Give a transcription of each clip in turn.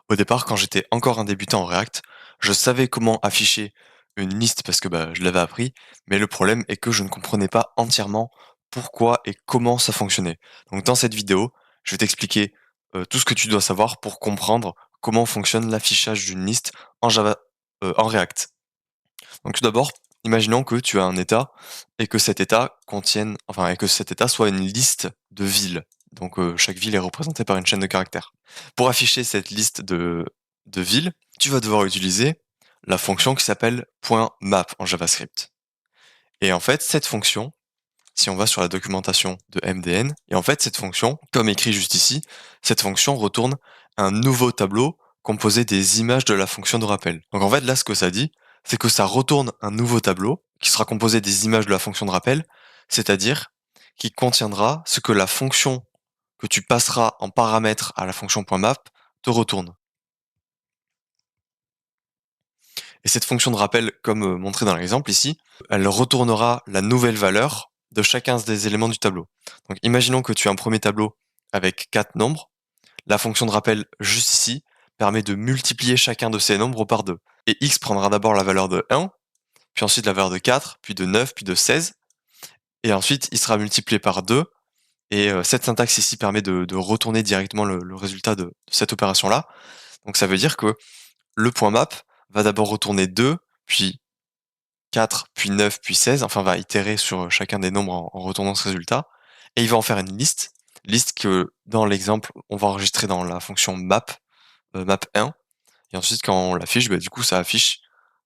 Au départ, quand j'étais encore un débutant en React, je savais comment afficher une liste parce que je l'avais appris, mais le problème est que je ne comprenais pas entièrement pourquoi et comment ça fonctionnait. Donc dans cette vidéo, je vais t'expliquer tout ce que tu dois savoir pour comprendre comment fonctionne l'affichage d'une liste en Java, en React. Donc tout d'abord, imaginons que tu as un état et que cet état contienne, enfin, et que cet état soit une liste de villes. Donc chaque ville est représentée par une chaîne de caractères. Pour afficher cette liste de villes, tu vas devoir utiliser la fonction qui s'appelle .map en JavaScript. Et en fait, cette fonction, si on va sur la documentation de MDN, et en fait, cette fonction, comme écrit juste ici, cette fonction retourne un nouveau tableau composé des images de la fonction de rappel. Donc en fait, là, ce que ça dit, c'est que ça retourne un nouveau tableau qui sera composé des images de la fonction de rappel, c'est-à-dire qui contiendra ce que la fonction que tu passeras en paramètre à la fonction .map te retourne. Et cette fonction de rappel, comme montré dans l'exemple ici, elle retournera la nouvelle valeur de chacun des éléments du tableau. Donc imaginons que tu as un premier tableau avec 4 nombres. La fonction de rappel juste ici permet de multiplier chacun de ces nombres par 2. Et x prendra d'abord la valeur de 1, puis ensuite la valeur de 4, puis de 9, puis de 16. Et ensuite, il sera multiplié par 2. Et cette syntaxe ici permet de retourner directement le résultat de cette opération-là. Donc ça veut dire que le point map va d'abord retourner 2, puis 4, puis 9, puis 16, enfin va itérer sur chacun des nombres en retournant ce résultat, et il va en faire une liste que dans l'exemple, on va enregistrer dans la fonction map, map1, et ensuite quand on l'affiche, du coup ça affiche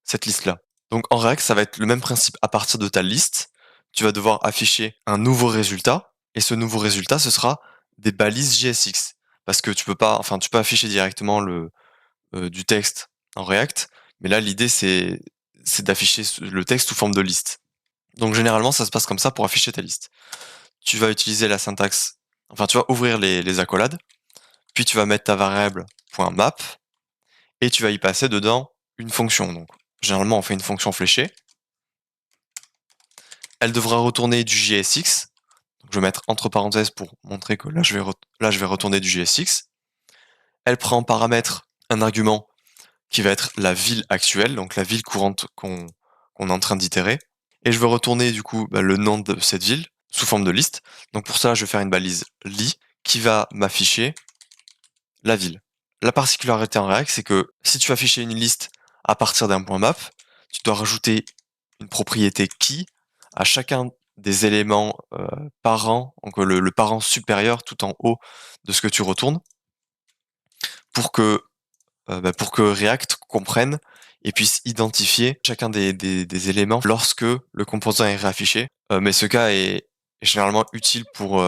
cette liste-là. Donc en React, ça va être le même principe. À partir de ta liste, tu vas devoir afficher un nouveau résultat, et ce nouveau résultat, ce sera des balises JSX. Parce que tu peux pas, enfin tu peux afficher directement du texte en React, mais là l'idée c'est d'afficher le texte sous forme de liste. Donc généralement ça se passe comme ça pour afficher ta liste. Tu vas utiliser la syntaxe, enfin tu vas ouvrir les accolades, puis tu vas mettre ta variable .map et tu vas y passer dedans une fonction. Donc généralement on fait une fonction fléchée. Elle devra retourner du JSX. Donc, je vais mettre entre parenthèses pour montrer que là je vais retourner du JSX. Elle prend en paramètre un argument qui va être la ville actuelle, donc la ville courante qu'on est en train d'itérer. Et je veux retourner du coup le nom de cette ville sous forme de liste. Donc pour ça, je vais faire une balise li qui va m'afficher la ville. La particularité en React, c'est que si tu veux afficher une liste à partir d'un point map, tu dois rajouter une propriété key à chacun des éléments parents, donc le parent supérieur tout en haut de ce que tu retournes, pour que pour que React comprenne et puisse identifier chacun des éléments lorsque le composant est réaffiché. Mais ce cas est généralement utile pour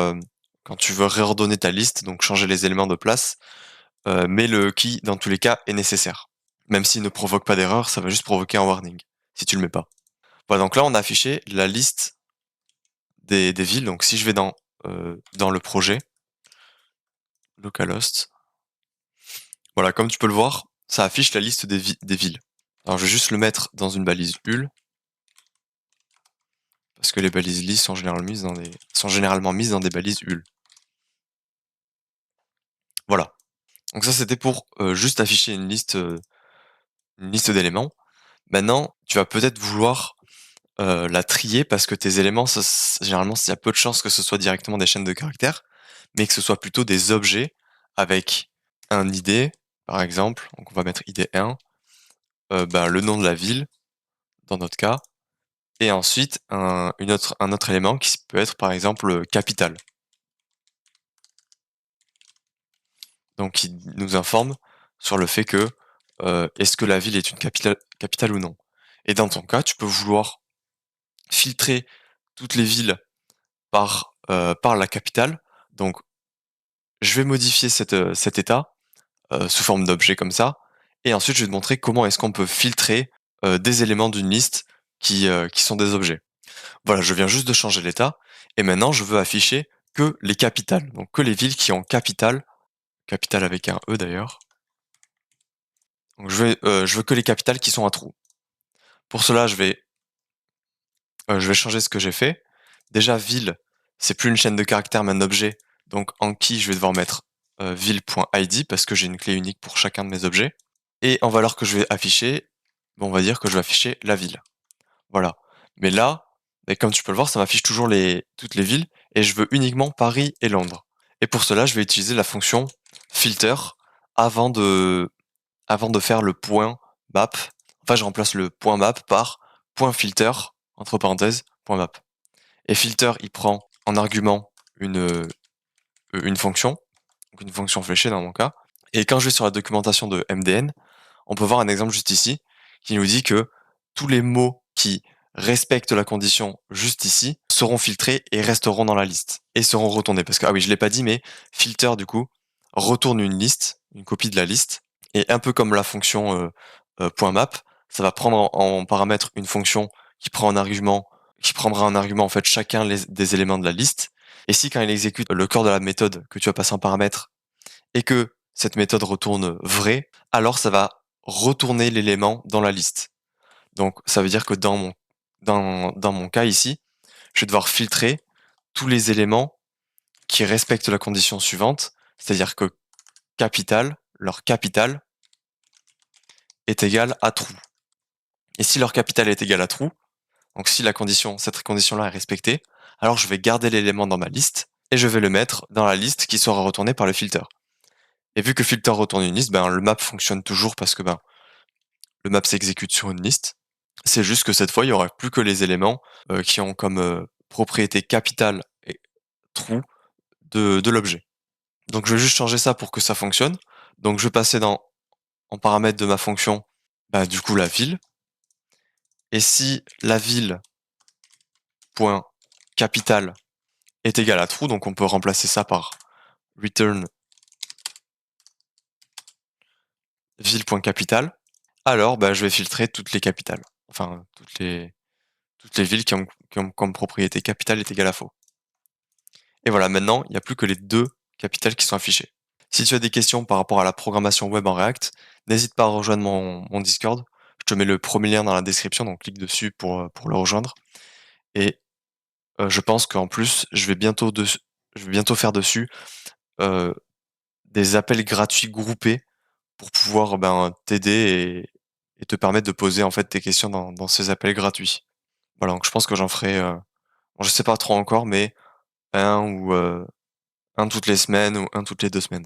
quand tu veux réordonner ta liste, donc changer les éléments de place. Mais le key, dans tous les cas, est nécessaire. Même s'il ne provoque pas d'erreur, ça va juste provoquer un warning si tu le mets pas. Voilà, donc là, on a affiché la liste des villes. Donc si je vais dans le projet, localhost, voilà, comme tu peux le voir, ça affiche la liste des villes. Alors je vais juste le mettre dans une balise ul, parce que les balises lis sont généralement mises dans des balises ul. Voilà. Donc ça c'était pour juste afficher une liste d'éléments. Maintenant, tu vas peut-être vouloir la trier parce que tes éléments, généralement, il y a peu de chances que ce soit directement des chaînes de caractères, mais que ce soit plutôt des objets avec un ID, par exemple. Donc on va mettre ID1, le nom de la ville, dans notre cas, et ensuite un autre élément qui peut être par exemple capitale. Donc il nous informe sur le fait que est-ce que la ville est une capitale ou non. Et dans ton cas, tu peux vouloir filtrer toutes les villes par la capitale. Donc je vais modifier cet état sous forme d'objet comme ça, et ensuite je vais te montrer comment est-ce qu'on peut filtrer des éléments d'une liste qui sont des objets. Voilà, je viens juste de changer l'état, et maintenant je veux afficher que les capitales, donc que les villes qui ont capitale avec un E d'ailleurs. Donc je veux que les capitales qui sont à trou. Pour cela, je vais changer ce que j'ai fait. Déjà, ville, c'est plus une chaîne de caractères mais un objet, donc en key, je vais devoir mettre ville.id parce que j'ai une clé unique pour chacun de mes objets. Et en valeur que je vais afficher, on va dire que je vais afficher la ville. Voilà. Mais là, comme tu peux le voir, ça m'affiche toujours toutes les villes et je veux uniquement Paris et Londres. Et pour cela, je vais utiliser la fonction filter avant de, avant de faire le point map. Enfin, je remplace le point map par point filter, entre parenthèses, point map. Et filter, il prend en argument une fonction, donc une fonction fléchée dans mon cas. Et quand je vais sur la documentation de MDN, on peut voir un exemple juste ici qui nous dit que tous les mots qui respectent la condition juste ici seront filtrés et resteront dans la liste et seront retournés. Parce que, ah oui, je l'ai pas dit, mais filter, du coup, retourne une liste, une copie de la liste. Et un peu comme la fonction .map, ça va prendre en paramètre une fonction qui prend en argument, qui prendra en argument en fait chacun des éléments de la liste. Et si quand il exécute le corps de la méthode que tu as passé en paramètre et que cette méthode retourne vrai, alors ça va retourner l'élément dans la liste. Donc ça veut dire que dans mon cas ici, je vais devoir filtrer tous les éléments qui respectent la condition suivante, c'est-à-dire que leur capital est égal à true. Et si leur capital est égal à true, donc si cette condition-là est respectée, alors je vais garder l'élément dans ma liste et je vais le mettre dans la liste qui sera retournée par le filter. Et vu que filter retourne une liste, le map fonctionne toujours parce que le map s'exécute sur une liste. C'est juste que cette fois, il y aura plus que les éléments qui ont comme propriété capitale et true de l'objet. Donc je vais juste changer ça pour que ça fonctionne. Donc je vais passer en paramètre de ma fonction, du coup la ville. Et si la ville point capital est égal à true, donc on peut remplacer ça par return ville.capital, alors je vais filtrer toutes les capitales. Enfin, toutes les villes qui ont comme propriété capitale est égal à faux. Et voilà, maintenant, il n'y a plus que les deux capitales qui sont affichées. Si tu as des questions par rapport à la programmation web en React, n'hésite pas à rejoindre mon Discord. Je te mets le premier lien dans la description, donc clique dessus pour le rejoindre. Et je pense qu'en plus, je vais bientôt faire dessus euh, des appels gratuits groupés pour pouvoir t'aider et te permettre de poser en fait tes questions dans ces appels gratuits. Voilà, donc je pense que j'en ferai, bon, je sais pas trop encore, mais un ou un toutes les semaines ou un toutes les 2 semaines.